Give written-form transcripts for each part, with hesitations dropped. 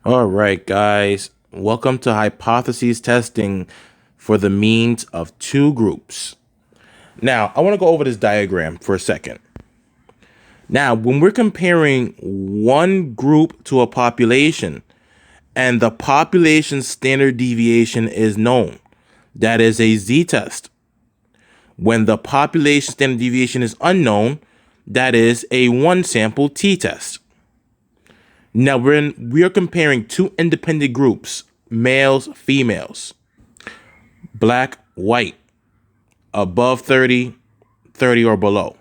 All right, guys. Welcome to hypothesis testing for the means of two groups. Now, I want to go over this diagram for a second. Now, when we're comparing one group to a population and the population standard deviation is known, that is a z-test. When the population standard deviation is unknown, that is a one sample t-test. Now we are comparing two independent groups, males, females, black, white, above 30, 30 or below.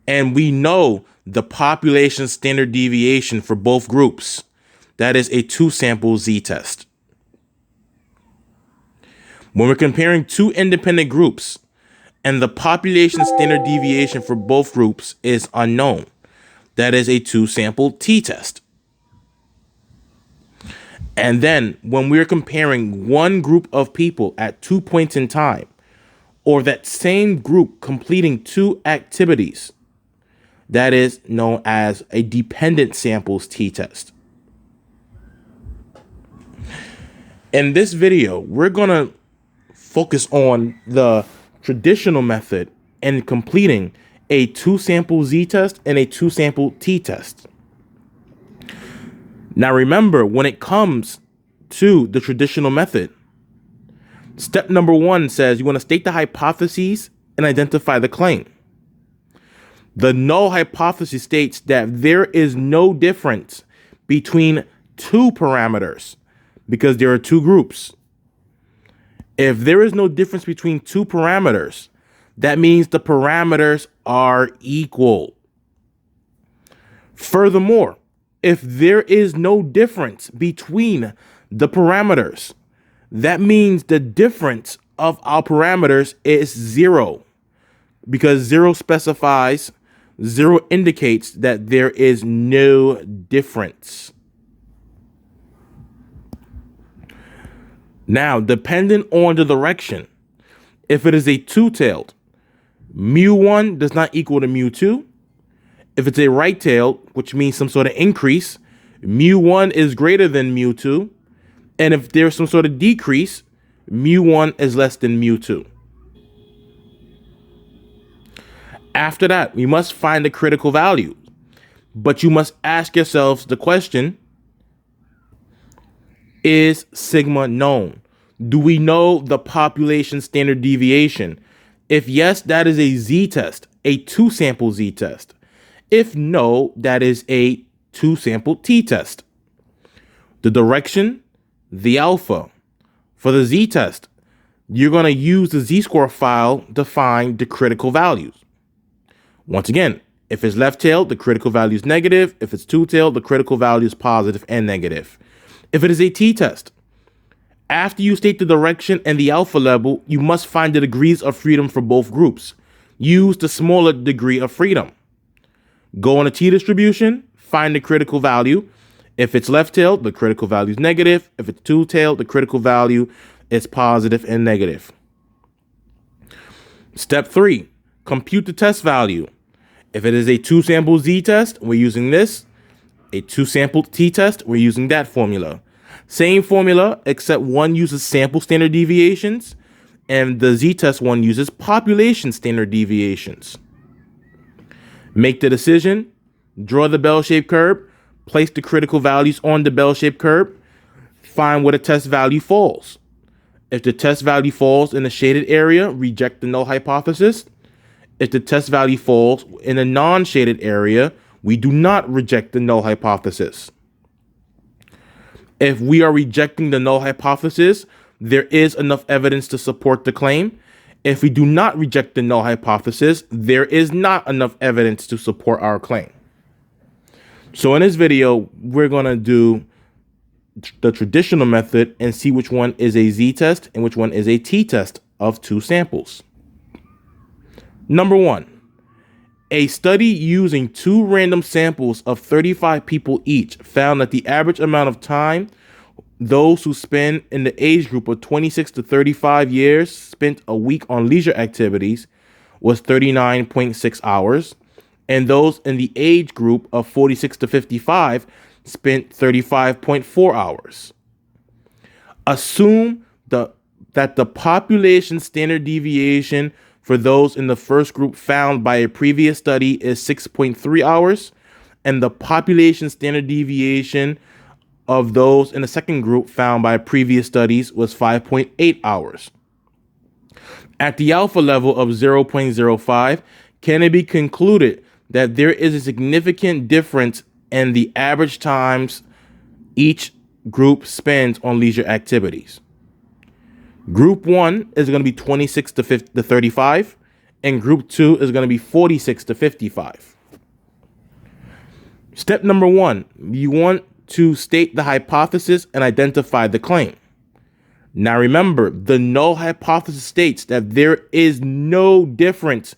And we know the population standard deviation for both groups. That is a two sample z-test. When we're comparing two independent groups and the population standard deviation for both groups is unknown, that is a two sample t-test. And then when we're comparing one group of people at 2 points in time, or that same group completing two activities, that is known as a dependent samples t-test. In this video, we're going to focus on the traditional method and completing a two sample z-test and a two sample t-test. Now remember, when it comes to the traditional method, step number one says you want to state the hypotheses and identify the claim. The null hypothesis states that there is no difference between two parameters because there are two groups. If there is no difference between two parameters, that means the parameters are equal. Furthermore, if there is no difference between the parameters, that means the difference of our parameters is zero, because zero indicates that there is no difference. Now, depending on the direction, if it is a two-tailed, mu1 does not equal to mu2. If it's a right tail, which means some sort of increase, mu1 is greater than mu2. And if there's some sort of decrease, mu1 is less than mu2. After that, we must find the critical value. But you must ask yourselves the question, is sigma known? Do we know the population standard deviation? If yes, that is a z-test, a two sample z-test. If no, that is a two sample t-test. The direction, the alpha. For the z-test, you're going to use the z-score file to find the critical values. Once again, if it's left-tailed, the critical value is negative. If it's two-tailed, the critical value is positive and negative. If it is a t-test, after you state the direction and the alpha level, you must find the degrees of freedom for both groups. Use the smaller degree of freedom. Go on a t-distribution, find the critical value. If it's left-tailed, the critical value is negative. If it's two-tailed, the critical value is positive and negative. Step 3, compute the test value. If it is a two sample z-test, we're using this. A two sample t-test, we're using that formula. Same formula, except one uses sample standard deviations, and the z-test one uses population standard deviations. Make the decision, draw the bell-shaped curve, place the critical values on the bell-shaped curve, find where the test value falls. If the test value falls in the shaded area, reject the null hypothesis. If the test value falls in a non-shaded area, we do not reject the null hypothesis. If we are rejecting the null hypothesis, there is enough evidence to support the claim. If we do not reject the null hypothesis, there is not enough evidence to support our claim. So in this video, we're going to do the traditional method and see which one is a z-test and which one is a t-test of two samples. Number 1, a study using two random samples of 35 people each found that the average amount of time those who spend in the age group of 26 to 35 years spent a week on leisure activities was 39.6 hours, and those in the age group of 46 to 55 spent 35.4 hours. Assume that the population standard deviation for those in the first group found by a previous study is 6.3 hours, and the population standard deviation of those in the second group found by previous studies was 5.8 hours. At the alpha level of 0.05, can it be concluded that there is a significant difference in the average times each group spends on leisure activities? Group 1 is going to be 26 to 35, and group 2 is going to be 46 to 55. Step number 1, you want to state the hypothesis and identify the claim. Now remember, the null hypothesis states that there is no difference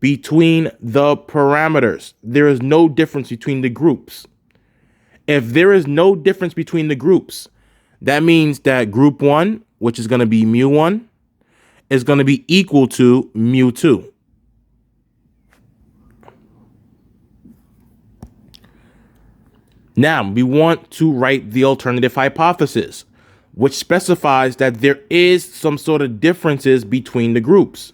between the parameters. There is no difference between the groups. If there is no difference between the groups, that means that group 1, which is going to be mu1, is going to be equal to mu2. Now, we want to write the alternative hypothesis, which specifies that there is some sort of differences between the groups.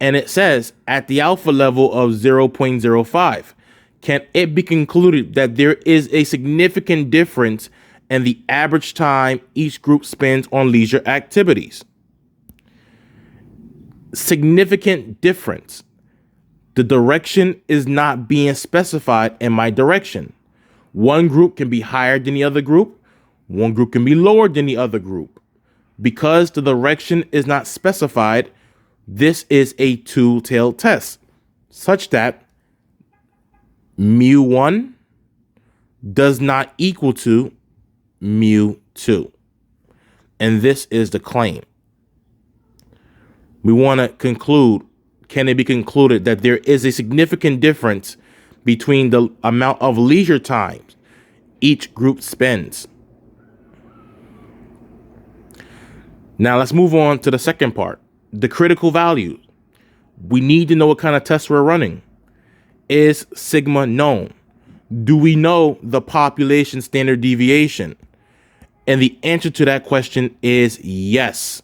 And it says at the alpha level of 0.05, can it be concluded that there is a significant difference in the average time each group spends on leisure activities? Significant difference. The direction is not being specified in my direction. One group can be higher than the other group. One group can be lower than the other group. Because the direction is not specified, this is a two-tailed test, such that mu1 does not equal to mu2. And this is the claim. We want to conclude, can it be concluded that there is a significant difference between the amount of leisure time each group spends? Now let's move on to the second part, the critical value. We need to know what kind of test we're running. Is sigma known? Do we know the population standard deviation? And the answer to that question is yes.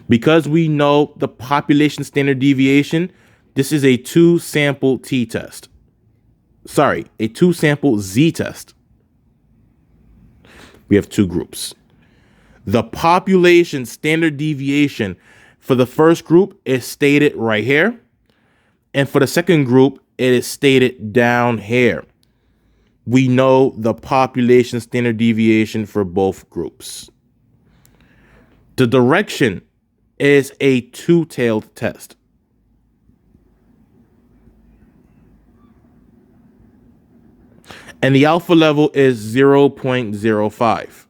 Because we know the population standard deviation, this is a two-sample t-test. Sorry, a two-sample z-test. We have two groups. The population standard deviation for the first group is stated right here. And for the second group, it is stated down here. We know the population standard deviation for both groups. The direction is a two-tailed test. And the alpha level is 0.05.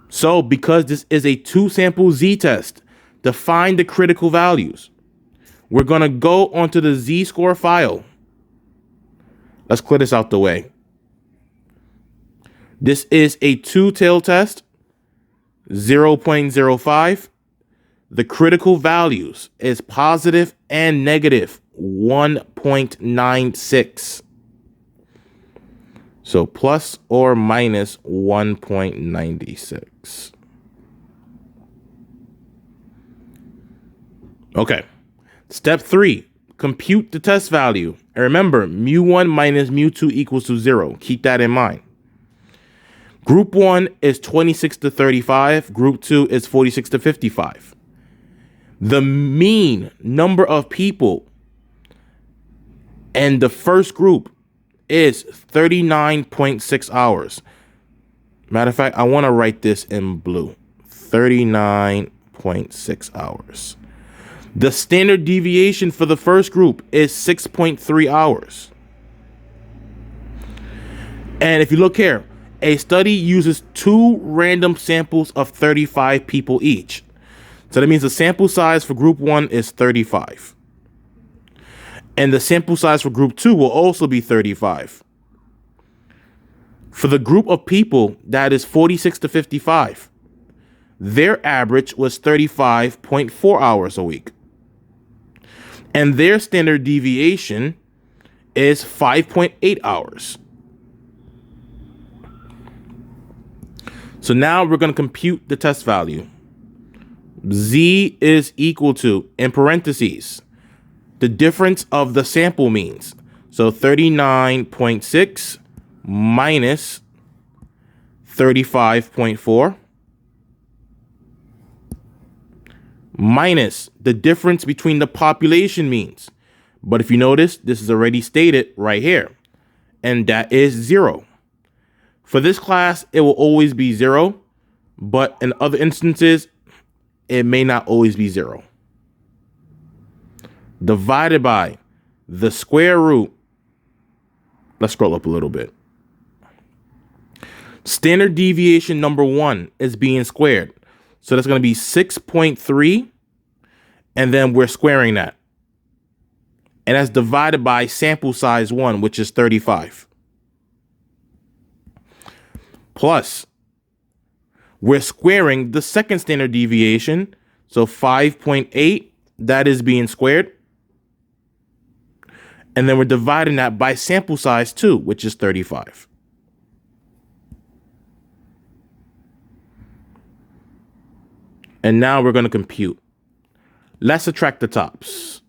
So because this is a two-sample z-test, to find the critical values, we're going to go onto the z-score file. Let's clear this out the way. This is a two-tailed test, 0.05. The critical values is positive and negative 1.96. So plus or minus 1.96. Okay. Step 3, compute the test value. And remember, mu1 minus mu2 equals to 0. Keep that in mind. Group 1 is 26 to 35. Group 2 is 46 to 55. The mean number of people in the first group is 39.6 hours. Matter of fact, I want to write this in blue. 39.6 hours. The standard deviation for the first group is 6.3 hours. And if you look here, a study uses 2 random samples of 35 people each. So that means the sample size for group 1 is 35. And the sample size for group 2 will also be 35. For the group of people that is 46 to 55, their average was 35.4 hours a week. And their standard deviation is 5.8 hours. So now we're going to compute the test value. Z is equal to, in parentheses, the difference of the sample means. So 39.6 minus 35.4 minus the difference between the population means. But if you notice, this is already stated right here, and that is 0. For this class, it will always be 0, but in other instances, it may not always be 0. Divided by the square root. Let's scroll up a little bit. Standard deviation number 1 is being squared. So that's going to be 6.3, and then we're squaring that. And that's divided by sample size 1, which is 35. Plus, we're squaring the second standard deviation. So 5.8, that is being squared. And then we're dividing that by sample size 2, which is 35. And now we're going to compute. Let's subtract the tops.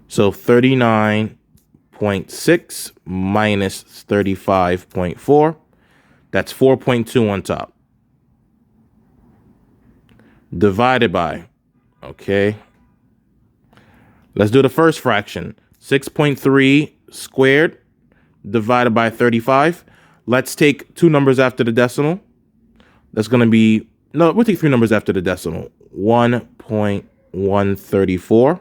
So 39.6 minus 35.4. That's 4.2 on top. Divided by, okay. Let's do the first fraction. 6.3 squared divided by 35. Let's take 2 numbers after the decimal. That's going to be, no, we'll take 3 numbers after the decimal. 1.134.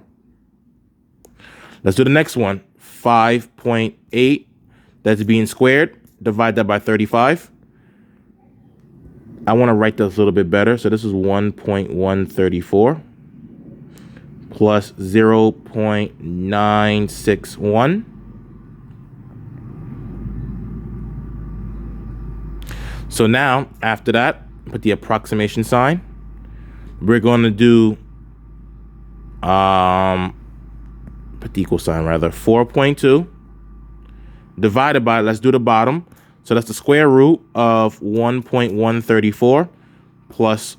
Let's do the next one. 5.8. That's being squared. Divide that by 35. I want to write this a little bit better. So this is 1.134 plus 0.961. So now, after that, put the approximation sign. We're going to do, put the equal sign rather, 4.2 divided by, let's do the bottom. So that's the square root of 1.134 plus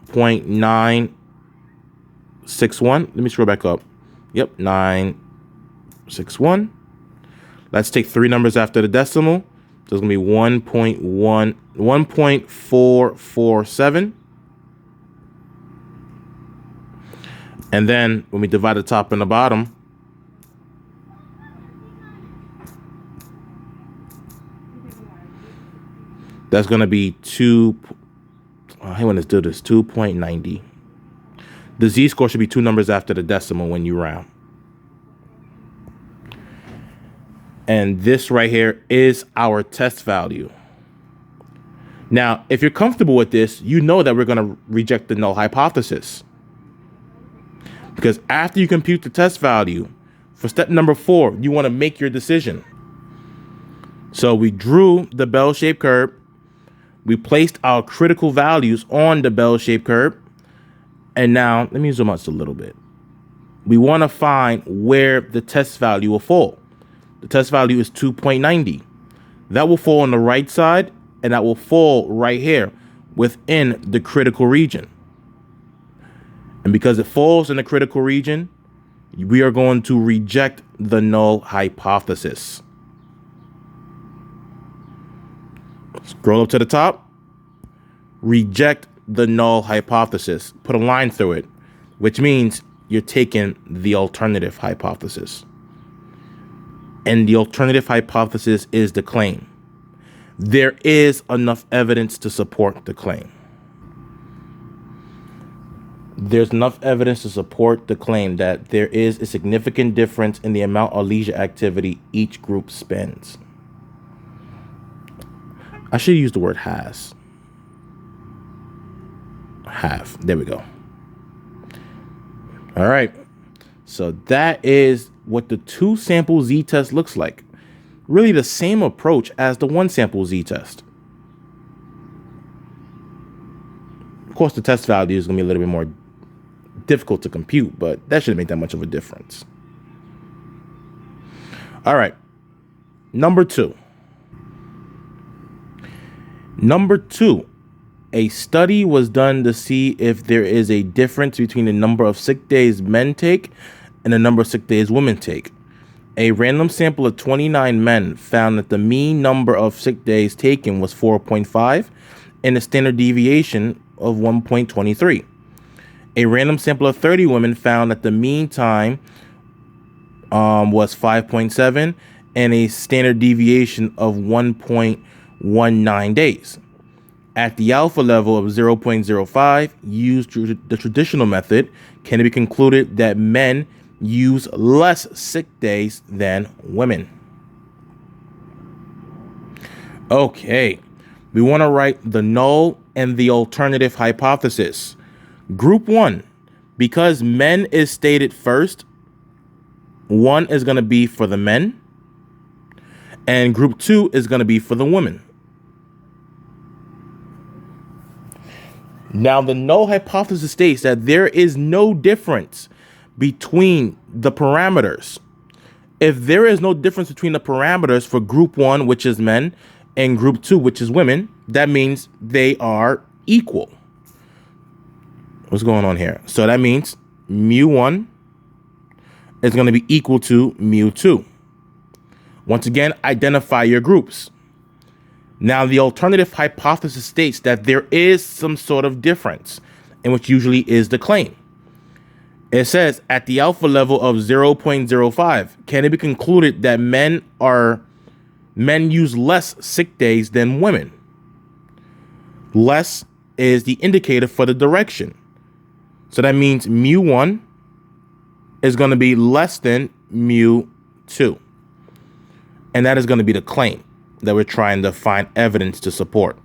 0.961. Let me scroll back up. Yep, 961. Let's take 3 numbers after the decimal. So it's going to be 1.447. And then when we divide the top and the bottom, that's going to be 2. I want to do this. 2.90. The z-score should be 2 numbers after the decimal when you round. And this right here is our test value. Now, if you're comfortable with this, you know that we're going to reject the null hypothesis. Because after you compute the test value, for step number 4, you want to make your decision. So we drew the bell-shaped curve. We placed our critical values on the bell-shaped curve. And now, let me zoom out just a little bit. We want to find where the test value will fall. The test value is 2.90. That will fall on the right side, and that will fall right here within the critical region. And because it falls in the critical region, we are going to reject the null hypothesis. Scroll up to the top. Reject the null hypothesis. Put a line through it, which means you're taking the alternative hypothesis. And the alternative hypothesis is the claim. There is enough evidence to support the claim. There's enough evidence to support the claim that there is a significant difference in the amount of leisure activity each group spends. I should use the word has. Have. There we go. All right. So that is what the 2 sample z-test looks like. Really the same approach as the 1 sample z-test. Of course, the test value is going to be a little bit more difficult to compute, but that shouldn't make that much of a difference. All right. Number two. Number two, a study was done to see if there is a difference between the number of sick days men take and the number of sick days women take. A random sample of 29 men found that the mean number of sick days taken was 4.5 and a standard deviation of 1.23. A random sample of 30 women found that the mean time was 5.7 and a standard deviation of 1.19 days. At the alpha level of 0.05, used the traditional method, can it be concluded that men use less sick days than women? Okay, we want to write the null and the alternative hypothesis. Group 1, because men is stated first, 1 is going to be for the men, and group 2 is going to be for the women. Now, the null hypothesis states that there is no difference between the parameters. If there is no difference between the parameters for group 1, which is men, and group 2, which is women, that means they are equal. What's going on here? So that means mu1 is going to be equal to mu2. Once again, identify your groups. Now, the alternative hypothesis states that there is some sort of difference, and which usually is the claim. It says at the alpha level of 0.05, can it be concluded that men use less sick days than women? Less is the indicator for the direction. So that means mu1 is going to be less than mu2. And that is going to be the claim that we're trying to find evidence to support.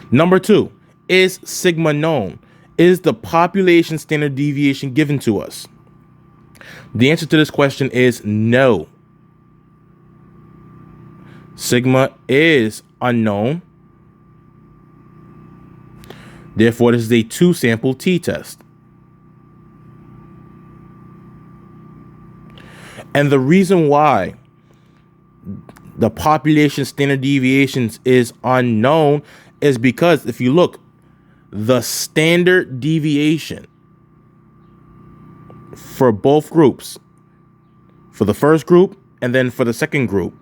Number 2, is sigma known? Is the population standard deviation given to us? The answer to this question is no. Sigma is unknown. Therefore, this is a 2-sample t-test. And the reason why the population standard deviations is unknown is because if you look, the standard deviation for both groups, for the first group and then for the second group,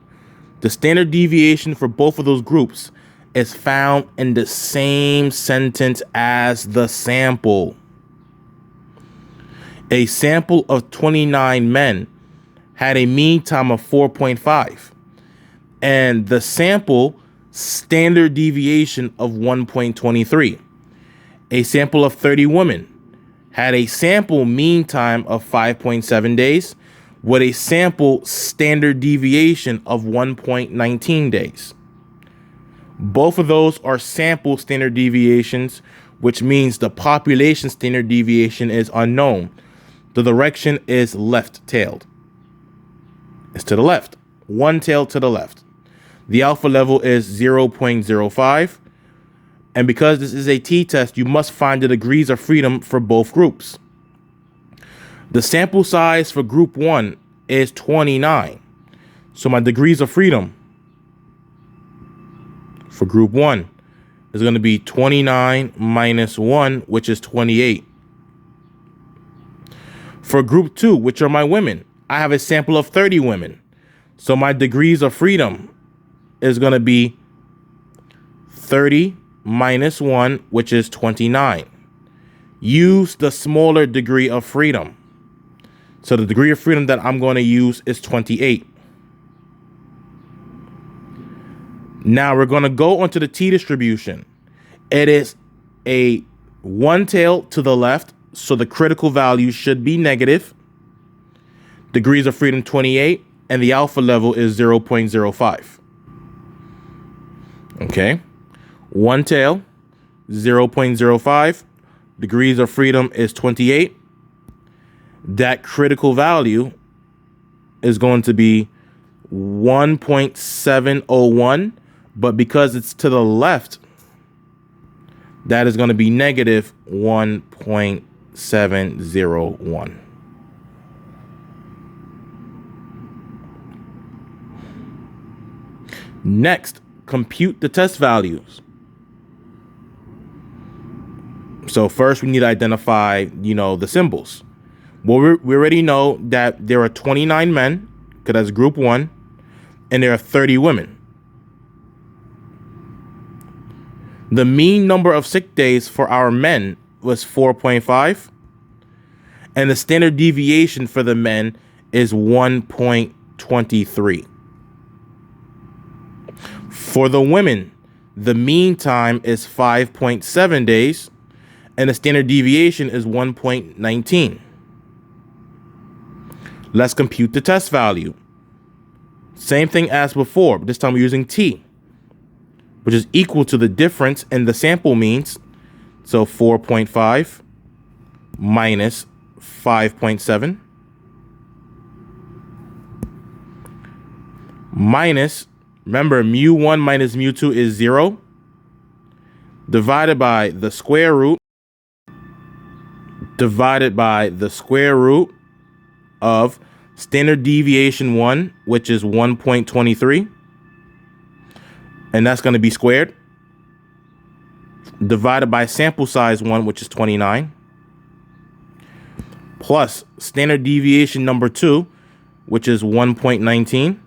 the standard deviation for both of those groups is found in the same sentence as the sample. A sample of 29 men had a mean time of 4.5 and the sample standard deviation of 1.23. A sample of 30 women had a sample mean time of 5.7 days with a sample standard deviation of 1.19 days. Both of those are sample standard deviations, which means the population standard deviation is unknown. The direction is left-tailed. It's to the left, one tail to the left. The alpha level is 0.05. And because this is a t-test, you must find the degrees of freedom for both groups. The sample size for group 1 is 29. So my degrees of freedom for group 1 is going to be 29 minus 1, which is 28. For group 2, which are my women, I have a sample of 30 women. So my degrees of freedom is going to be 30 minus 1, which is 29. Use the smaller degree of freedom. So the degree of freedom that I'm going to use is 28. Now we're going to go onto the t-distribution. It is a one tail to the left, so the critical value should be negative. Degrees of freedom 28, and the alpha level is 0.05. Okay. One tail, 0.05. Degrees of freedom is 28. That critical value is going to be 1.701, but because it's to the left, that is going to be negative 1.701. Next, compute the test values. So first we need to identify, the symbols. Well, we already know that there are 29 men, because that's group 1, and there are 30 women. The mean number of sick days for our men was 4.5, and the standard deviation for the men is 1.23. For the women, the mean time is 5.7 days, and the standard deviation is 1.19. Let's compute the test value. Same thing as before, but this time we're using T, which is equal to the difference in the sample means. So 4.5 minus 5.7 minus, remember, mu1 minus mu2 is 0, divided by the square root of standard deviation 1, which is 1.23, and that's going to be squared, divided by sample size 1, which is 29, plus standard deviation number 2, which is 1.19.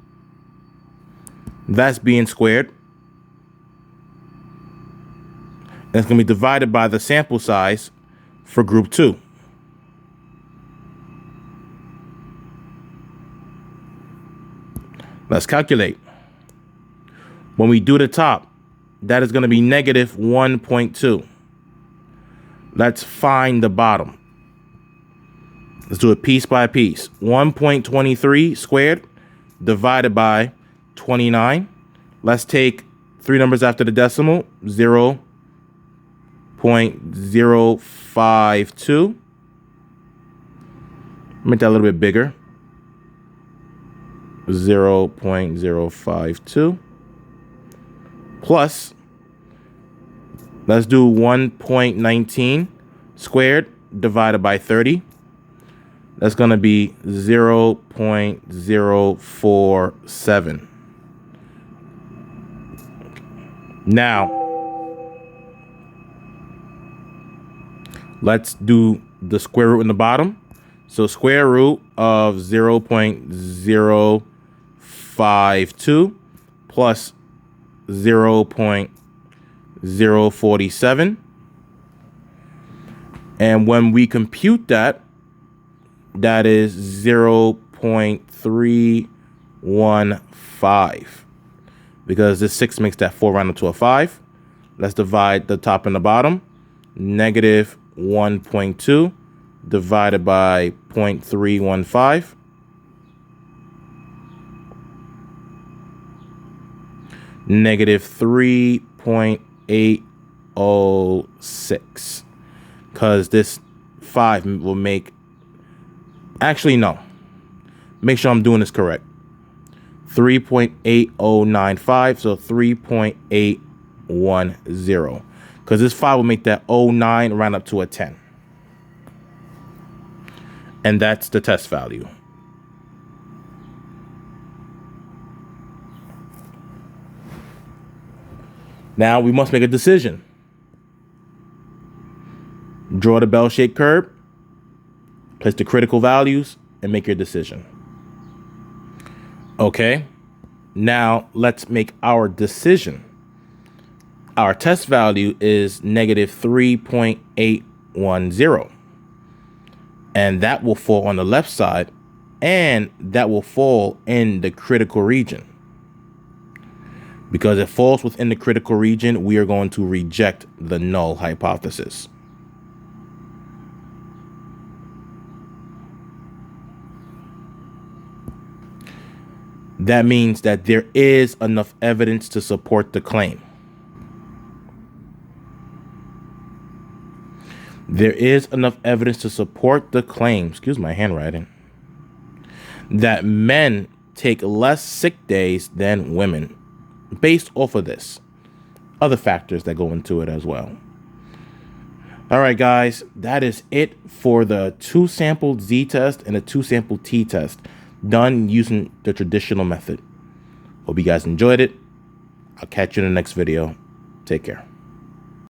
That's being squared. And it's going to be divided by the sample size for group 2. Let's calculate. When we do the top, that is going to be negative 1.2. Let's find the bottom. Let's do it piece by piece. 1.23 squared divided by 29. Let's take 3 numbers after the decimal. 0.052. Make that a little bit bigger. 0.052 plus, let's do 1.19 squared divided by 30. That's going to be 0.047. Now, let's do the square root in the bottom. So square root of 0.052 plus 0.047. And when we compute that, that is 0.315. Because this 6 makes that 4 rounded to a 5. Let's divide the top and the bottom. Negative 1.2 divided by 0.315. Negative 3.806. Because this 5 will make... Actually, no. Make sure I'm doing this correct. 3.8095, so 3.810. Because this 5 will make that 09 round up to a 10. And that's the test value. Now we must make a decision. Draw the bell-shaped curve, place the critical values, and make your decision. Okay, now let's make our decision. Our test value is negative 3.810. And that will fall on the left side, and that will fall in the critical region. Because it falls within the critical region, we are going to reject the null hypothesis. That means that there is enough evidence to support the claim. There is enough evidence to support the claim, excuse my handwriting, that men take less sick days than women based off of this. Other factors that go into it as well. All right, guys, that is it for the 2-sample Z-test and a 2-sample T-test done using the traditional method. Hope you guys enjoyed it. I'll catch you in the next video. Take care.